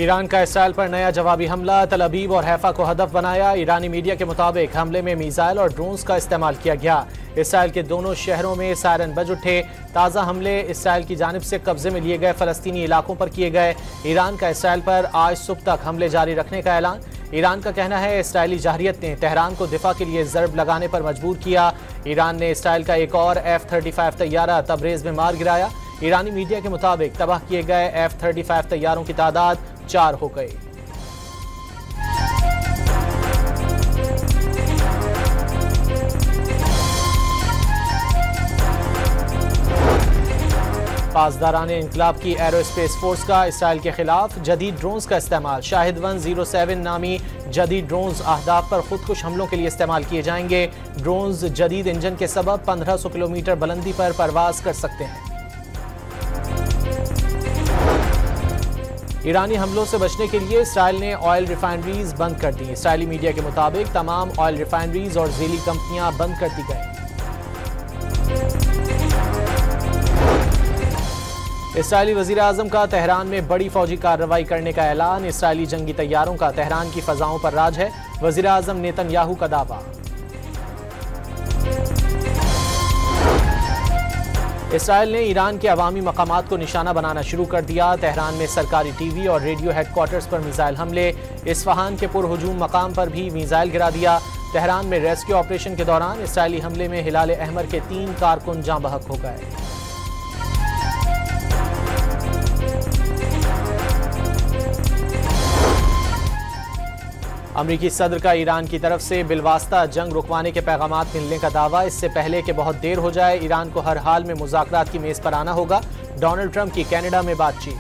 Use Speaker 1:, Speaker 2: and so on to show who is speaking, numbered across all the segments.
Speaker 1: Iran का Israel पर नया जवाबी हमला, तल अबीब और हैफा को हदफ बनाया। ईरानी मीडिया के मुताबिक हमले में मीज़ाइल और ड्रोन्स का इस्तेमाल किया गया। इसराइल के दोनों शहरों में सायरन बज उठे। ताज़ा हमले इसराइल की जानिब से कब्जे में लिए गए फ़लस्तीनी इलाकों पर किए गए। ईरान का इसराइल पर आज सुबह तक हमले जारी रखने का ऐलान। ईरान का कहना है इसराइली जहरियत ने तेहरान को दिफा के लिए ज़रब लगाने पर मजबूर किया। ईरान ने इसराइल का एक और F-35 तैयारा तबरेज़ में मार गिराया। ईरानी मीडिया के मुताबिक तबाह किए गए F-35 तैयारों की तादाद 4 हो गई। पासदारान इनकलाब की एरोस्पेस फोर्स का इसराइल के खिलाफ जदीद ड्रोन्स का इस्तेमाल। शाहिद 107 नामी जदीद ड्रोन्स अहदाफ पर खुदकुश हमलों के लिए इस्तेमाल किए जाएंगे। ड्रोन्स जदीद इंजन के सबब 1500 किलोमीटर बुलंदी पर परवाज कर सकते हैं। ईरानी हमलों से बचने के लिए इसराइल ने ऑयल रिफाइनरीज बंद कर दी। इसराइली मीडिया के मुताबिक तमाम ऑयल रिफाइनरीज और ज़ेली कंपनियां बंद कर दी गई। इसराइली वज़ीर आज़म का तेहरान में बड़ी फौजी कार्रवाई करने का ऐलान। इसराइली जंगी तैयारों का तेहरान की फ़ज़ाओं पर राज है, वज़ीर आज़म नेतन्याहू का दावा। इसराइल ने ईरान के अवामी मकामात को निशाना बनाना शुरू कर दिया। तेहरान में सरकारी टीवी और रेडियो हेडक्वार्टर्स पर मिसाइल हमले। इस्फहान के पुरहुजूम मकाम पर भी मिसाइल गिरा दिया। तेहरान में रेस्क्यू ऑपरेशन के दौरान इसराइली हमले में हिलाल अहमर के 3 कारकुन जाँ बहक हो गए। अमरीकी सदर का ईरान की तरफ से बिलवास्ता जंग रुकवाने के पैगामात मिलने का दावा। इससे पहले कि बहुत देर हो जाए, ईरान को हर हाल में मुज़ाकरात की मेज़ पर आना होगा। डोनाल्ड ट्रंप की कनाडा में बातचीत।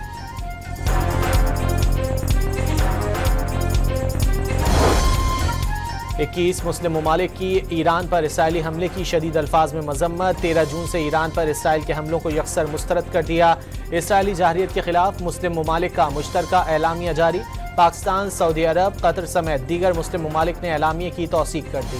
Speaker 1: इक्कीस मुस्लिम ममालिक की ईरान पर इसराइली हमले की शदीद अल्फाज में मजम्मत। 13 जून से ईरान पर इसराइल के हमलों को यकसर मुस्तरद कर दिया। इसराइली जहरियत के खिलाफ मुस्लिम ममालिक का मुश्तरका एलामिया जारी। पाकिस्तान, सऊदी अरब, कतर समेत दीगर मुस्लिम ममालिक ने एलामिया की तौसीक कर दी।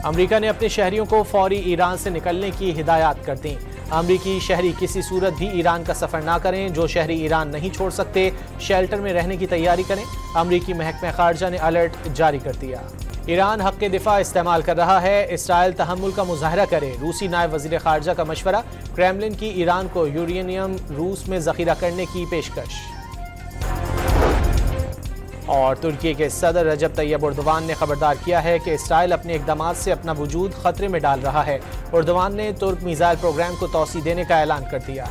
Speaker 1: अमरीका ने अपने शहरियों को फौरी ईरान से निकलने की हिदायत कर दी। अमरीकी शहरी किसी सूरत भी ईरान का सफर ना करें। जो शहरी ईरान नहीं छोड़ सकते, शेल्टर में रहने की तैयारी करें। अमरीकी महकमा खारजा ने अलर्ट जारी कर दिया। ईरान हक़ दिफा इस्तेमाल कर रहा है, इसराइल तहम्मुल का मुजाहरा करे। रूसी नायब वज़ीर ख़ारजा का मशवरा। क्रेमलिन की ईरान को यूरेनियम रूस में ज़ख़ीरा करने की पेशकश। और तुर्की के सदर रजब तैयब एर्दोगान ने खबरदार किया है कि इसराइल अपने इक़दामात से अपना वजूद खतरे में डाल रहा है। एर्दोगान ने तुर्क मिसाइल प्रोग्राम को तौसी देने का ऐलान कर दिया।